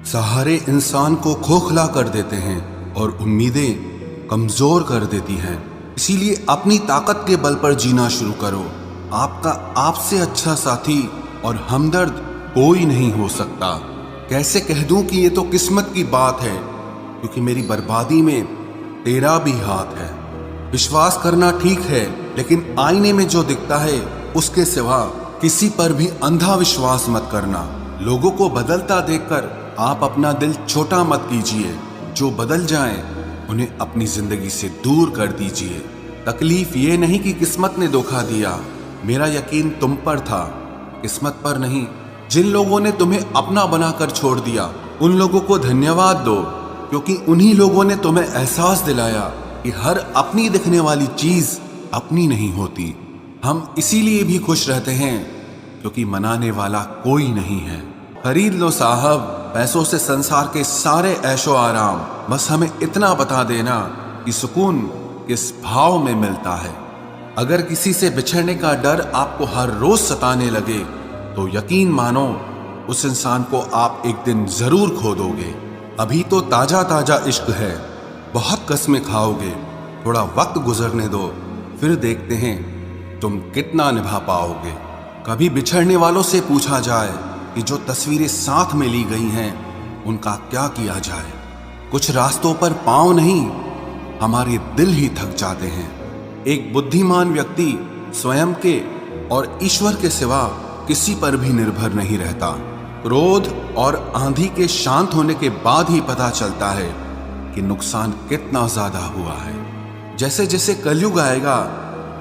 सहारे इंसान को खोखला कर देते हैं और उम्मीदें कमजोर कर देती हैं। इसीलिए अपनी ताकत के बल पर जीना शुरू करो। आपका आपसे अच्छा साथी और हमदर्द कोई नहीं हो सकता। कैसे कह दूं कि ये तो किस्मत की बात है, क्योंकि मेरी बर्बादी में तेरा भी हाथ है। विश्वास करना ठीक है, लेकिन आईने में जो दिखता है उसके सिवा किसी पर भी अंधा विश्वास मत करना। लोगों को बदलता देखकर आप अपना दिल छोटा मत कीजिए। जो बदल जाएं, उन्हें अपनी जिंदगी से दूर कर दीजिए। तकलीफ ये नहीं कि किस्मत ने धोखा दिया, मेरा यकीन तुम पर था, किस्मत पर नहीं। जिन लोगों ने तुम्हें अपना बनाकर छोड़ दिया, उन लोगों को धन्यवाद दो, क्योंकि उन्हीं लोगों ने तुम्हें एहसास दिलाया कि हर अपनी दिखने वाली चीज अपनी नहीं होती। हम इसीलिए भी खुश रहते हैं क्योंकि मनाने वाला कोई नहीं है। खरीद लो साहब पैसों से संसार के सारे ऐशो आराम, बस हमें इतना बता देना कि सुकून किस भाव में मिलता है। अगर किसी से बिछड़ने का डर आपको हर रोज सताने लगे, तो यकीन मानो उस इंसान को आप एक दिन जरूर खो दोगे। अभी तो ताजा ताजा इश्क है, बहुत कस्में खाओगे। थोड़ा वक्त गुजरने दो, फिर देखते हैं तुम कितना निभा पाओगे। कभी बिछड़ने वालों से पूछा जाए कि जो तस्वीरें साथ में ली गई हैं, उनका क्या किया जाए। कुछ रास्तों पर पांव नहीं, हमारे दिल ही थक जाते हैं। एक बुद्धिमान व्यक्ति स्वयं के और ईश्वर के सिवा किसी पर भी निर्भर नहीं रहता। क्रोध और आंधी के शांत होने के बाद ही पता चलता है कि नुकसान कितना ज्यादा हुआ है। जैसे जैसे कलयुग आएगा,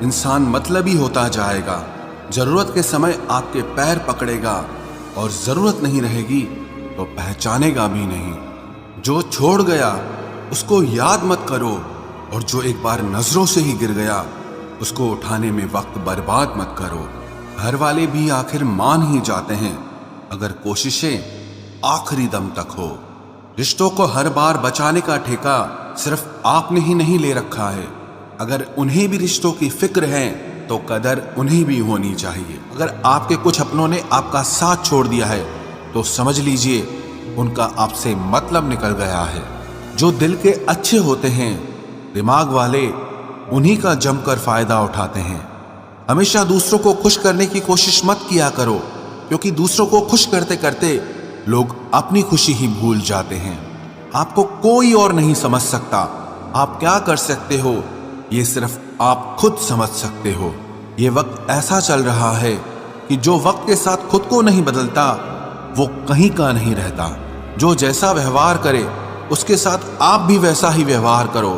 इंसान मतलबी होता जाएगा। जरूरत के समय आपके पैर पकड़ेगा और जरूरत नहीं रहेगी तो पहचानेगा भी नहीं। जो छोड़ गया उसको याद मत करो, और जो एक बार नजरों से ही गिर गया उसको उठाने में वक्त बर्बाद मत करो। घर वाले भी आखिर मान ही जाते हैं अगर कोशिशें आखिरी दम तक हो। रिश्तों को हर बार बचाने का ठेका सिर्फ आपने ही नहीं ले रखा है। अगर उन्हें भी रिश्तों की फिक्र है तो कदर उन्हें भी होनी चाहिए। अगर आपके कुछ अपनों ने आपका साथ छोड़ दिया है तो समझ लीजिए उनका आपसे मतलब निकल गया है। जो दिल के अच्छे होते हैं, दिमाग वाले उन्हीं का जमकर फायदा उठाते हैं। हमेशा दूसरों को खुश करने की कोशिश मत किया करो, क्योंकि दूसरों को खुश करते करते लोग अपनी खुशी ही भूल जाते हैं। आपको कोई और नहीं समझ सकता। आप क्या कर सकते हो ये सिर्फ आप खुद समझ सकते हो। ये वक्त ऐसा चल रहा है कि जो वक्त के साथ खुद को नहीं बदलता वो कहीं का नहीं रहता। जो जैसा व्यवहार करे उसके साथ आप भी वैसा ही व्यवहार करो,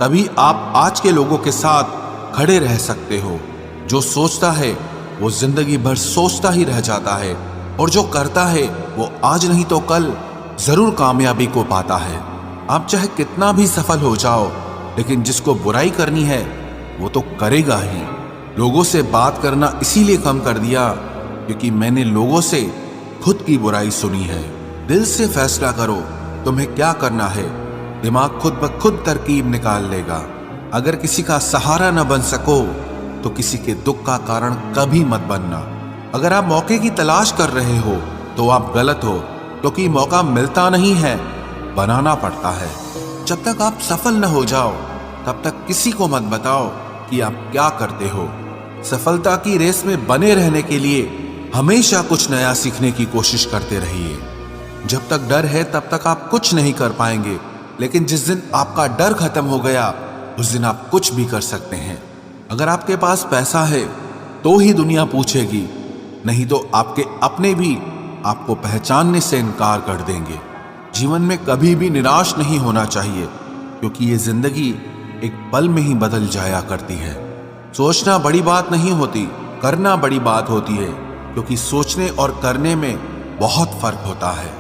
तभी आप आज के लोगों के साथ खड़े रह सकते हो। जो सोचता है वो जिंदगी भर सोचता ही रह जाता है, और जो करता है वो आज नहीं तो कल जरूर कामयाबी को पाता है। आप चाहे कितना भी सफल हो जाओ, लेकिन जिसको बुराई करनी है वो तो करेगा ही। लोगों से बात करना इसीलिए कम कर दिया क्योंकि मैंने लोगों से खुद की बुराई सुनी है। दिल से फैसला करो तुम्हें क्या करना है, दिमाग खुद ब खुद तरकीब निकाल लेगा। अगर किसी का सहारा न बन सको तो किसी के दुख का कारण कभी मत बनना। अगर आप मौके की तलाश कर रहे हो तो आप गलत हो, क्योंकि मौका मिलता नहीं है, बनाना पड़ता है। जब तक आप सफल न हो जाओ तब तक किसी को मत बताओ कि आप क्या करते हो। सफलता की रेस में बने रहने के लिए हमेशा कुछ नया सीखने की कोशिश करते रहिए। जब तक डर है तब तक आप कुछ नहीं कर पाएंगे, लेकिन जिस दिन आपका डर खत्म हो गया उस दिन आप कुछ भी कर सकते हैं। अगर आपके पास पैसा है तो ही दुनिया पूछेगी, नहीं तो आपके अपने भी आपको पहचानने से इनकार कर देंगे। जीवन में कभी भी निराश नहीं होना चाहिए, क्योंकि ये जिंदगी एक पल में ही बदल जाया करती है। सोचना बड़ी बात नहीं होती, करना बड़ी बात होती है, क्योंकि सोचने और करने में बहुत फर्क होता है।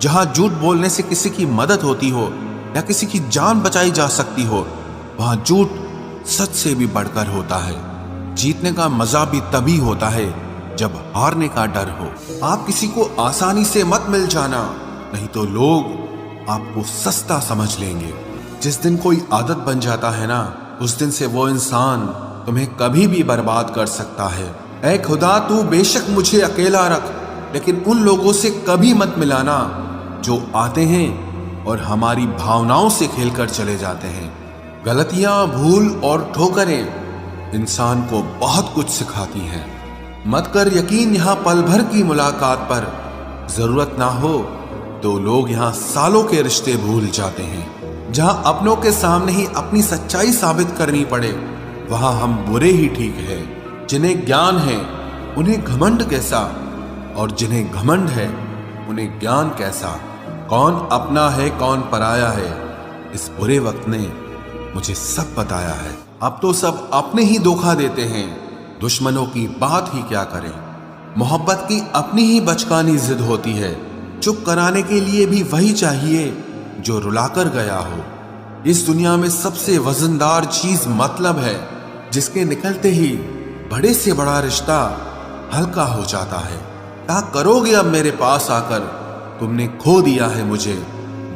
जहां झूठ बोलने से किसी की मदद होती हो या किसी की जान बचाई जा सकती हो, वहां झूठ सच से भी बढ़कर होता है। जीतने का मजा भी तभी होता है जब हारने का डर हो। आप किसी को आसानी से मत मिल जाना, नहीं तो लोग आपको सस्ता समझ लेंगे। जिस दिन कोई आदत बन जाता है ना, उस दिन से वो इंसान तुम्हें कभी भी बर्बाद कर सकता है। ऐ खुदा तू बेशक मुझे अकेला रख, लेकिन उन लोगों से कभी मत मिलाना जो आते हैं और हमारी भावनाओं से खेलकर चले जाते हैं। गलतियां, भूल और ठोकरें इंसान को बहुत कुछ सिखाती हैं। मत कर यकीन यहाँ पल भर की मुलाकात पर, जरूरत ना हो तो लोग यहाँ सालों के रिश्ते भूल जाते हैं। जहां अपनों के सामने ही अपनी सच्चाई साबित करनी पड़े, वहां हम बुरे ही ठीक है। जिन्हें ज्ञान है उन्हें घमंड कैसा, और जिन्हें घमंड है उन्हें ज्ञान कैसा। कौन अपना है कौन पराया है, इस बुरे वक्त ने मुझे सब बताया है। अब तो सब अपने ही धोखा देते हैं, दुश्मनों की बात ही क्या करें। मोहब्बत की अपनी ही बचकानी जिद होती है, चुप कराने के लिए भी वही चाहिए जो रुलाकर गया हो। इस दुनिया में सबसे वजनदार चीज मतलब है, जिसके निकलते ही बड़े से बड़ा रिश्ता हल्का हो जाता है। क्या करोगे अब मेरे पास आकर, तुमने खो दिया है मुझे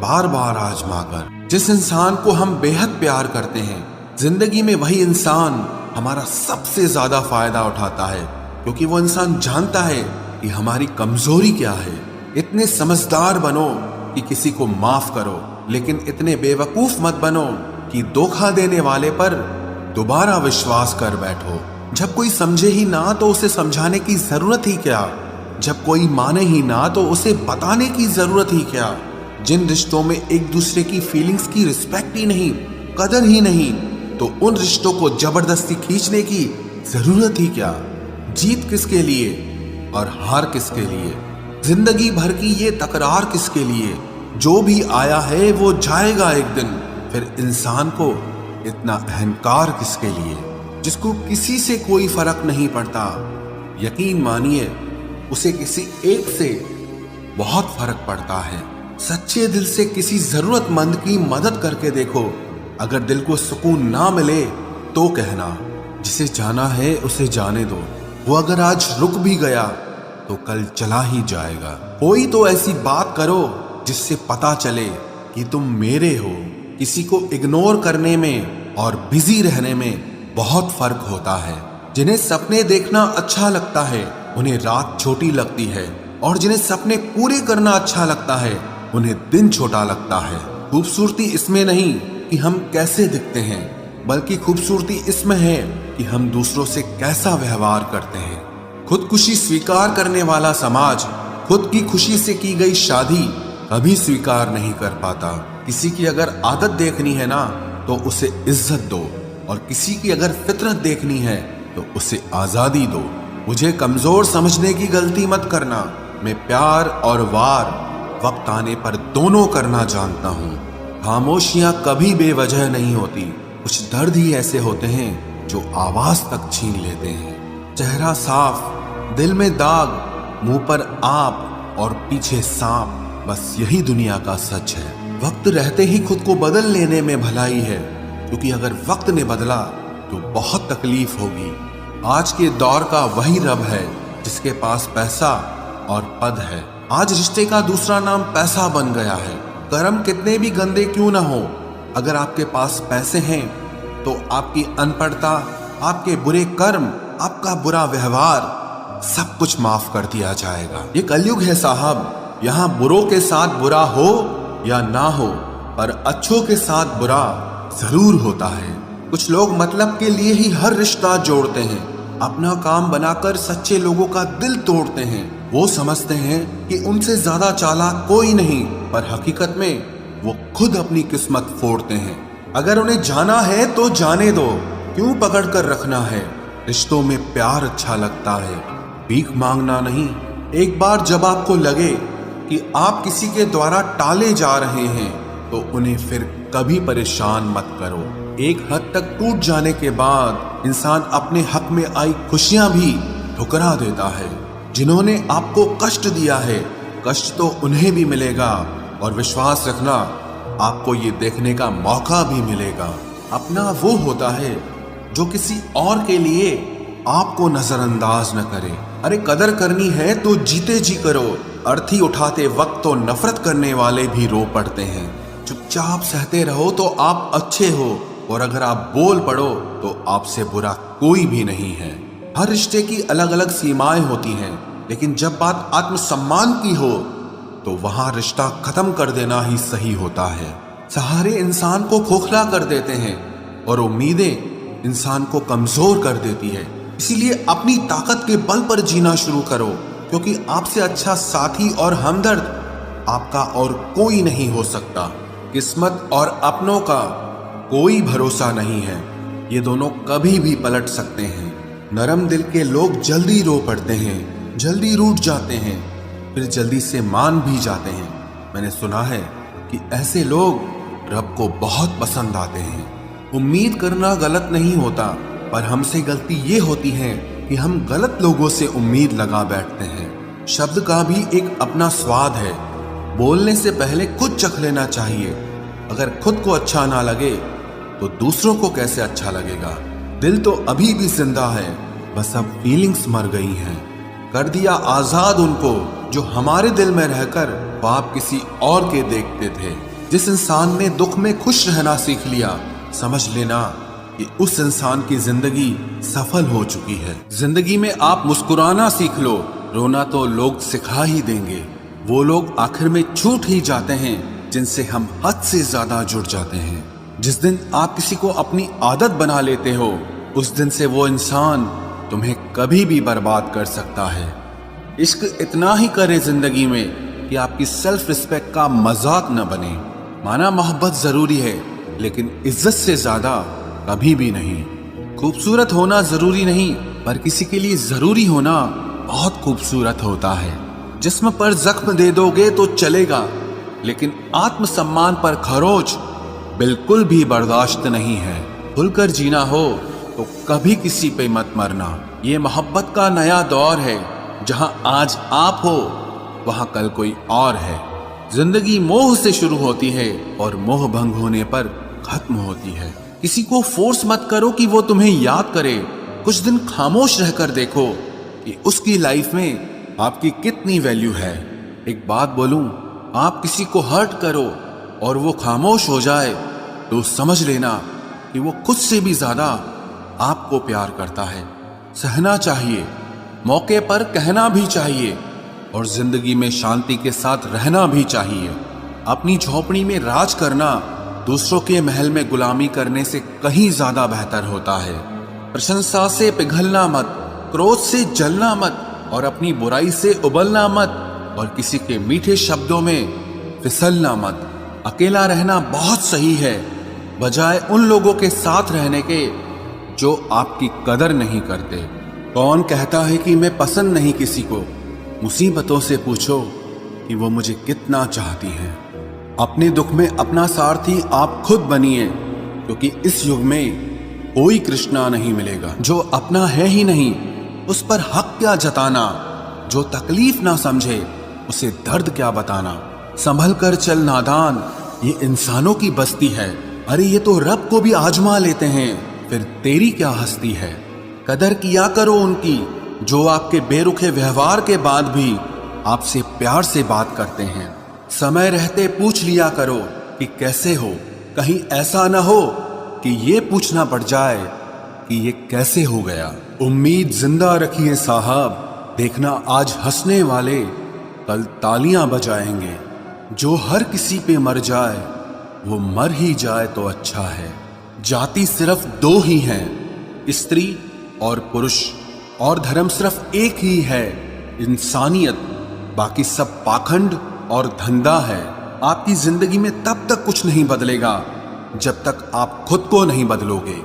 बार बार आजमा कर। जिस इंसान को हम बेहद प्यार करते हैं, जिंदगी में वही इंसान हमारा सबसे ज्यादा फायदा उठाता है, क्योंकि वो इंसान जानता है कि हमारी कमजोरी क्या है। इतने समझदार बनो कि किसी को माफ करो, लेकिन इतने बेवकूफ मत बनो कि धोखा देने वाले पर दोबारा विश्वास कर बैठो। जब कोई समझे ही ना तो उसे समझाने की जरूरत ही क्या, जब कोई माने ही ना तो उसे बताने की जरूरत ही क्या। जिन रिश्तों में एक दूसरे की फीलिंग्स की रिस्पेक्ट ही नहीं, कदर ही नहीं, तो उन रिश्तों को जबरदस्ती खींचने की जरूरत ही क्या। जीत किसके लिए और हार किसके लिए, जिंदगी भर की ये तकरार किसके लिए। जो भी आया है वो जाएगा एक दिन, फिर इंसान को इतना अहंकार किसके लिए, जिसको किसी से कोई फर्क नहीं पड़ता। यकीन मानिए उसे किसी एक से बहुत फर्क पड़ता है। सच्चे दिल से किसी जरूरतमंद की मदद करके देखो, अगर दिल को सुकून ना मिले तो कहना, जिसे जाना है उसे जाने दो। वो अगर आज रुक भी गया तो कल चला ही जाएगा। कोई तो ऐसी बात करो जिससे पता चले कि तुम मेरे हो। किसी को इग्नोर करने में और बिजी रहने में बहुत फर्क होता है। जिन्हें सपने देखना अच्छा लगता है उन्हें रात छोटी लगती है, और जिन्हें सपने पूरे करना अच्छा लगता है उन्हें दिन छोटा लगता है। खूबसूरती इसमें नहीं कि हम कैसे दिखते हैं, बल्कि खूबसूरती इसमें है कि हम दूसरों से कैसा व्यवहार करते हैं। खुदकुशी स्वीकार करने वाला समाज खुद की खुशी से की गई शादी कभी स्वीकार नहीं कर पाता। किसी की अगर आदत देखनी है ना तो उसे इज्जत दो, और किसी की अगर फितरत देखनी है तो उसे आजादी दो। मुझे कमजोर समझने की गलती मत करना। मैं प्यार और वार वक्त आने पर दोनों करना जानता हूँ। खामोशियां कभी बेवजह नहीं होती, कुछ दर्द ही ऐसे होते हैं जो आवाज तक छीन लेते हैं। चेहरा साफ, दिल में दाग, मुंह पर आप और पीछे सांप, बस यही दुनिया का सच है। वक्त रहते ही खुद को बदल लेने में भलाई है, क्योंकि अगर वक्त ने बदला तो बहुत तकलीफ होगी। आज के दौर का वही रब है जिसके पास पैसा और पद है। आज रिश्ते का दूसरा नाम पैसा बन गया है। कर्म कितने भी गंदे क्यों ना हो, अगर आपके पास पैसे हैं तो आपकी अनपढ़ता, आपके बुरे कर्म, आपका बुरा व्यवहार सब कुछ माफ कर दिया जाएगा। ये कलयुग है साहब, यहाँ बुरों के साथ बुरा हो या ना हो, पर अच्छों के साथ बुरा जरूर होता है। कुछ लोग मतलब के लिए ही हर रिश्ता जोड़ते हैं, अपना काम बनाकर सच्चे लोगों का दिल तोड़ते हैं। वो समझते हैं कि उनसे ज्यादा चालाक कोई नहीं, पर हकीकत में वो खुद अपनी किस्मत फोड़ते हैं। अगर उन्हें जाना है तो जाने दो, क्यों पकड़ कर रखना है। रिश्तों में प्यार अच्छा लगता है, भीख मांगना नहीं। एक बार जब आपको लगे कि आप किसी के द्वारा टाले जा रहे हैं तो उन्हें फिर कभी परेशान मत करो। एक हद तक टूट जाने के बाद इंसान अपने हक में आई खुशियां भी ठुकरा देता है। जिन्होंने आपको कष्ट दिया है, कष्ट तो उन्हें भी मिलेगा, और विश्वास रखना आपको ये देखने का मौका भी मिलेगा। अपना वो होता है जो किसी और के लिए आपको नजरअंदाज न करे। अरे कदर करनी है तो जीते जी करो। अर्थी उठाते वक्त तो नफरत करने वाले भी रो पड़ते हैं। चुपचाप सहते रहो तो आप अच्छे हो, और अगर आप बोल पड़ो तो आपसे बुरा कोई भी नहीं है। हर रिश्ते की अलग अलग सीमाएं होती हैं, लेकिन जब बात आत्मसम्मान की हो तो वहां रिश्ता खत्म कर देना ही सही होता है। सहारे इंसान को खोखला कर देते हैं और उम्मीदें इंसान को कमजोर कर देती है। इसीलिए अपनी ताकत के बल पर जीना शुरू करो, क्योंकि आपसे अच्छा साथी और हमदर्द आपका और कोई नहीं हो सकता। किस्मत और अपनों का कोई भरोसा नहीं है, ये दोनों कभी भी पलट सकते हैं। नरम दिल के लोग जल्दी रो पड़ते हैं, जल्दी रूठ जाते हैं, फिर जल्दी से मान भी जाते हैं। मैंने सुना है कि ऐसे लोग रब को बहुत पसंद आते हैं। उम्मीद करना गलत नहीं होता, पर हमसे गलती ये होती है कि हम गलत लोगों से उम्मीद लगा बैठते हैं। शब्द का भी एक अपना स्वाद है, बोलने से पहले खुद चख लेना चाहिए। अगर खुद को अच्छा ना लगे तो दूसरों को कैसे अच्छा लगेगा। दिल तो अभी भी जिंदा है, बस अब फीलिंग्स मर गई हैं। कर दिया आजाद उनको जो हमारे दिल में रहकर ख्वाब किसी और के देखते थे। जिस इंसान ने दुख में खुश रहना सीख लिया, समझ लेना कि उस इंसान की जिंदगी सफल हो चुकी है। जिंदगी में आप मुस्कुराना सीख लो, रोना तो लोग सिखा ही देंगे। वो लोग आखिर में छूट ही जाते हैं जिनसे हम हद से ज्यादा जुड़ जाते हैं। जिस दिन आप किसी को अपनी आदत बना लेते हो, उस दिन से वो इंसान तुम्हें कभी भी बर्बाद कर सकता है। इश्क इतना ही करे जिंदगी में कि आपकी सेल्फ रिस्पेक्ट का मजाक न बने। माना मोहब्बत जरूरी है, लेकिन इज्जत से ज्यादा कभी भी नहीं। खूबसूरत होना जरूरी नहीं, पर किसी के लिए जरूरी होना बहुत खूबसूरत होता है। जिस्म पर जख्म दे दोगे तो चलेगा, लेकिन आत्मसम्मान पर खरोच बिल्कुल भी बर्दाश्त नहीं है। खुलकर जीना हो तो कभी किसी पे मत मरना। ये मोहब्बत का नया दौर है, जहां आज आप हो वहां कल कोई और है। जिंदगी मोह से शुरू होती है और मोह भंग होने पर खत्म होती है। किसी को फोर्स मत करो कि वो तुम्हें याद करे। कुछ दिन खामोश रहकर देखो कि उसकी लाइफ में आपकी कितनी वैल्यू है। एक बात बोलूं, आप किसी को हर्ट करो और वो खामोश हो जाए तो समझ लेना कि वो खुद से भी ज्यादा आपको प्यार करता है। सहना चाहिए, मौके पर कहना भी चाहिए, और जिंदगी में शांति के साथ रहना भी चाहिए। अपनी झोपड़ी में राज करना दूसरों के महल में गुलामी करने से कहीं ज्यादा बेहतर होता है। प्रशंसा से पिघलना मत, क्रोध से जलना मत, और अपनी बुराई से उबलना मत, और किसी के मीठे शब्दों में फिसलना मत। अकेला रहना बहुत सही है, बजाय उन लोगों के साथ रहने के जो आपकी कदर नहीं करते। कौन कहता है कि मैं पसंद नहीं किसी को? मुसीबतों से पूछो कि वो मुझे कितना चाहती हैं। अपने दुख में अपना सारथी आप खुद बनिए, क्योंकि इस युग में कोई कृष्णा नहीं मिलेगा। जो अपना है ही नहीं, उस पर हक क्या जताना। जो तकलीफ ना समझे, उसे दर्द क्या बताना। संभल कर चल नादान, ये इंसानों की बस्ती है। अरे ये तो रब को भी आजमा लेते हैं, फिर तेरी क्या हस्ती है। कदर किया करो उनकी जो आपके बेरुखे व्यवहार के बाद भी आपसे प्यार से बात करते हैं। समय रहते पूछ लिया करो कि कैसे हो, कहीं ऐसा ना हो कि ये पूछना पड़ जाए कि ये कैसे हो गया। उम्मीद जिंदा रखिए साहब, देखना आज हंसने वाले कल तालियां बजाएंगे। जो हर किसी पे मर जाए वो मर ही जाए तो अच्छा है। जाति सिर्फ दो ही हैं, स्त्री और पुरुष, और धर्म सिर्फ एक ही है, इंसानियत। बाकी सब पाखंड और धंधा है। आपकी जिंदगी में तब तक कुछ नहीं बदलेगा जब तक आप खुद को नहीं बदलोगे।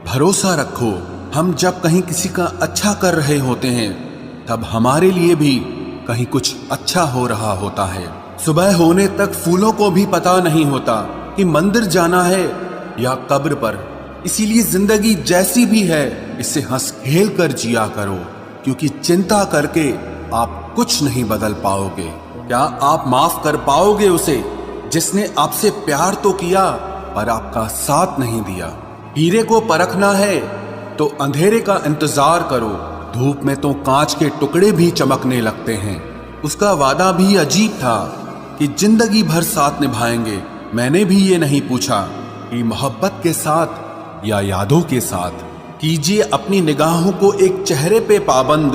भरोसा रखो, हम जब कहीं किसी का अच्छा कर रहे होते हैं तब हमारे लिए भी कहीं कुछ अच्छा हो रहा होता है। सुबह होने तक फूलों को भी पता नहीं होता कि मंदिर जाना है या कब्र पर। इसीलिए जिंदगी जैसी भी है इसे हंस खेल कर जिया करो, क्योंकि चिंता करके आप कुछ नहीं बदल पाओगे। क्या आप माफ कर पाओगे उसे जिसने आपसे प्यार तो किया पर आपका साथ नहीं दिया? हीरे को परखना है तो अंधेरे का इंतजार करो। धूप में तो कांच के टुकड़े भी चमकने लगते हैं। उसका वादा भी अजीब था कि जिंदगी भर साथ निभाएंगे। मैंने भी ये नहीं पूछा कि मोहब्बत के साथ या यादों के साथ। कीजिए अपनी निगाहों को एक चेहरे पे पाबंद,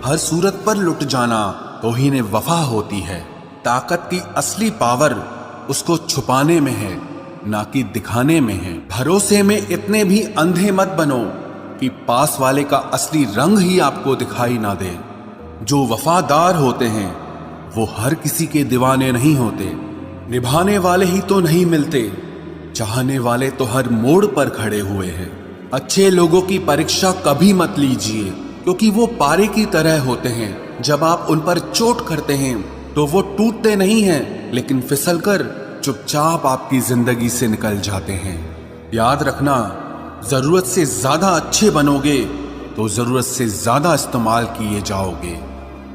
हर सूरत पर लुट जाना तौहीन वफा होती है। ताकत की असली पावर उसको छुपाने में है, ना कि दिखाने में है। भरोसे में इतने भी अंधे मत बनो कि पास वाले का असली रंग ही आपको दिखाई ना दे। जो वफादार होते हैं वो हर किसी के दीवाने नहीं होते। निभाने वाले ही तो नहीं मिलते, चाहने वाले तो हर मोड़ पर खड़े हुए हैं। अच्छे लोगों की परीक्षा कभी मत लीजिए, क्योंकि वो पारे की तरह होते हैं। जब आप उन पर चोट करते हैं तो वो टूटते नहीं हैं, लेकिन फिसलकर चुपचाप आपकी जिंदगी से निकल जाते हैं। याद रखना, जरूरत से ज्यादा अच्छे बनोगे तो जरूरत से ज्यादा इस्तेमाल किए जाओगे।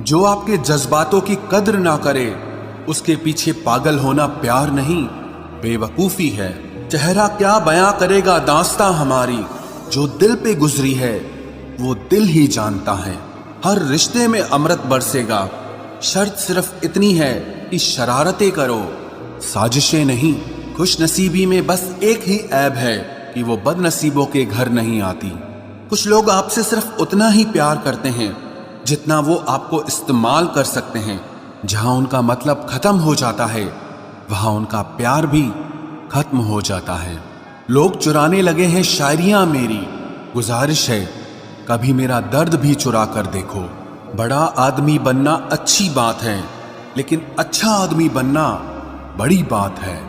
जो आपके जज्बातों की कद्र ना करे उसके पीछे पागल होना प्यार नहीं, बेवकूफी है। चेहरा क्या बयां करेगा दास्तां हमारी, जो दिल पे गुजरी है वो दिल ही जानता है। हर रिश्ते में अमृत बरसेगा, शर्त सिर्फ इतनी है कि शरारतें करो, साजिशें नहीं। खुश नसीबी में बस एक ही ऐब है कि वो बदनसीबों के घर नहीं आती। कुछ लोग आपसे सिर्फ उतना ही प्यार करते हैं जितना वो आपको इस्तेमाल कर सकते हैं। जहां उनका मतलब खत्म हो जाता है वहां उनका प्यार भी खत्म हो जाता है। लोग चुराने लगे हैं शायरियां मेरी, गुजारिश है कभी मेरा दर्द भी चुरा कर देखो। बड़ा आदमी बनना अच्छी बात है, लेकिन अच्छा आदमी बनना बड़ी बात है।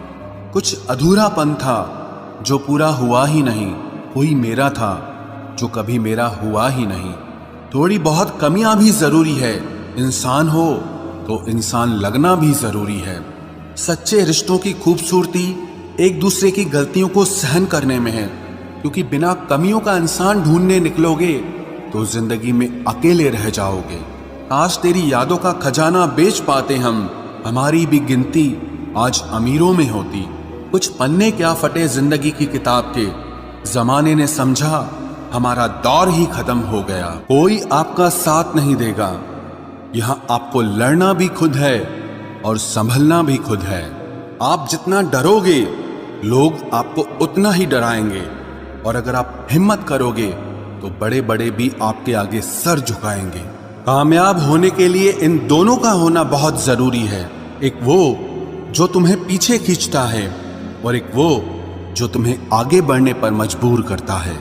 कुछ अधूरापन था जो पूरा हुआ ही नहीं, कोई मेरा था जो कभी मेरा हुआ ही नहीं। थोड़ी बहुत कमियां भी जरूरी है, इंसान हो तो इंसान लगना भी जरूरी है। सच्चे रिश्तों की खूबसूरती एक दूसरे की गलतियों को सहन करने में है, क्योंकि बिना कमियों का इंसान ढूंढने निकलोगे तो जिंदगी में अकेले रह जाओगे। काश तेरी यादों का खजाना बेच पाते हम, हमारी भी गिनती आज अमीरों में होती। कुछ पन्ने क्या फटे जिंदगी की किताब के, जमाने ने समझा हमारा दौर ही खत्म हो गया। कोई आपका साथ नहीं देगा, यहाँ आपको लड़ना भी खुद है और संभलना भी खुद है। आप जितना डरोगे लोग आपको उतना ही डराएंगे, और अगर आप हिम्मत करोगे तो बड़े बड़े भी आपके आगे सर झुकाएंगे। कामयाब होने के लिए इन दोनों का होना बहुत जरूरी है। एक वो जो तुम्हें पीछे खींचता है, और एक वो जो तुम्हें आगे बढ़ने पर मजबूर करता है।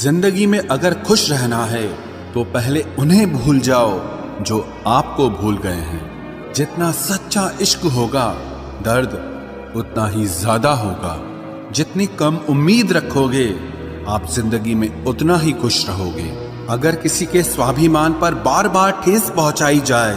जिंदगी में अगर खुश रहना है तो पहले उन्हें भूल जाओ जो आपको भूल गए हैं। जितना सच्चा इश्क होगा दर्द उतना ही ज्यादा होगा। जितनी कम उम्मीद रखोगे आप जिंदगी में उतना ही खुश रहोगे। अगर किसी के स्वाभिमान पर बार बार ठेस पहुंचाई जाए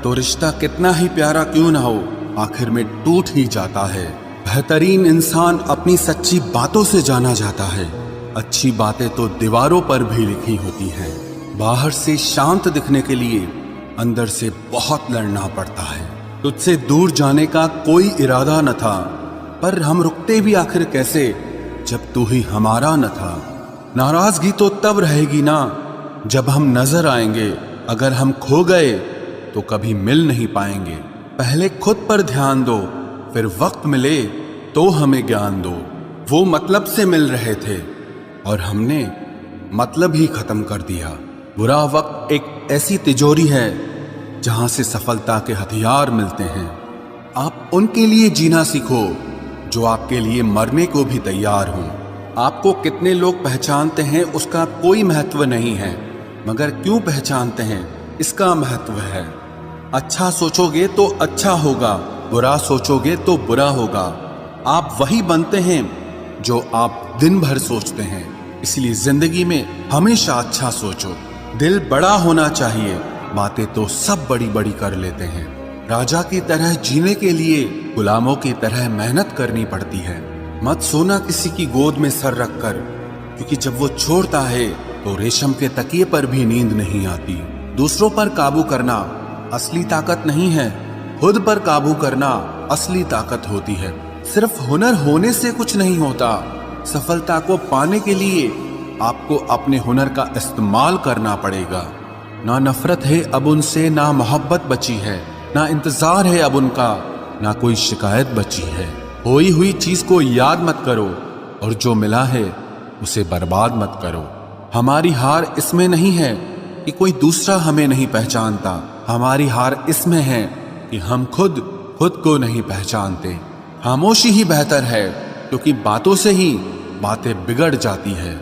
तो रिश्ता कितना ही प्यारा क्यों ना हो, आखिर में टूट ही जाता है। बेहतरीन इंसान अपनी सच्ची बातों से जाना जाता है। अच्छी बातें तो दीवारों पर भी लिखी होती हैं। बाहर से शांत दिखने के लिए अंदर से बहुत लड़ना पड़ता है। तुझसे दूर जाने का कोई इरादा न था, पर हम रुकते भी आखिर कैसे जब तू ही हमारा न था। नाराजगी तो तब रहेगी ना जब हम नजर आएंगे, अगर हम खो गए तो कभी मिल नहीं पाएंगे। पहले खुद पर ध्यान दो, फिर वक्त मिले तो हमें ज्ञान दो। वो मतलब से मिल रहे थे और हमने मतलब ही खत्म कर दिया। बुरा वक्त एक ऐसी तिजोरी है जहां से सफलता के हथियार मिलते हैं। आप उनके लिए जीना सीखो जो आपके लिए मरने को भी तैयार हों। आपको कितने लोग पहचानते हैं उसका कोई महत्व नहीं है, मगर क्यों पहचानते हैं इसका महत्व है। अच्छा सोचोगे तो अच्छा होगा, बुरा सोचोगे तो बुरा होगा। आप वही बनते हैं जो आप दिन भर सोचते हैं। इसलिए जिंदगी में हमेशा अच्छा सोचो। दिल बड़ा होना चाहिए, बातें तो सब बड़ी बड़ी कर लेते हैं। राजा की तरह जीने के लिए गुलामों की तरह मेहनत करनी पड़ती है। मत सोना किसी की गोद में सर रखकर, क्योंकि जब वो छोड़ता है तो रेशम के तकिए पर भी नींद नहीं आती। दूसरों पर काबू करना असली ताकत नहीं है, खुद पर काबू करना असली ताकत होती है। सिर्फ हुनर होने से कुछ नहीं होता, सफलता को पाने के लिए आपको अपने हुनर का इस्तेमाल करना पड़ेगा। ना नफरत है अब उनसे, ना मोहब्बत बची है, ना इंतजार है अब उनका, ना कोई शिकायत बची है। खोई हुई चीज को याद मत करो और जो मिला है उसे बर्बाद मत करो। हमारी हार इसमें नहीं है कि कोई दूसरा हमें नहीं पहचानता, हमारी हार इसमें है कि हम खुद को नहीं पहचानते। खामोशी ही बेहतर है, क्योंकि बातों से ही बातें बिगड़ जाती है।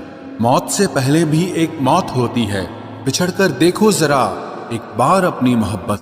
मौत से पहले भी एक मौत होती है, बिछड़कर देखो जरा एक बार अपनी मोहब्बत।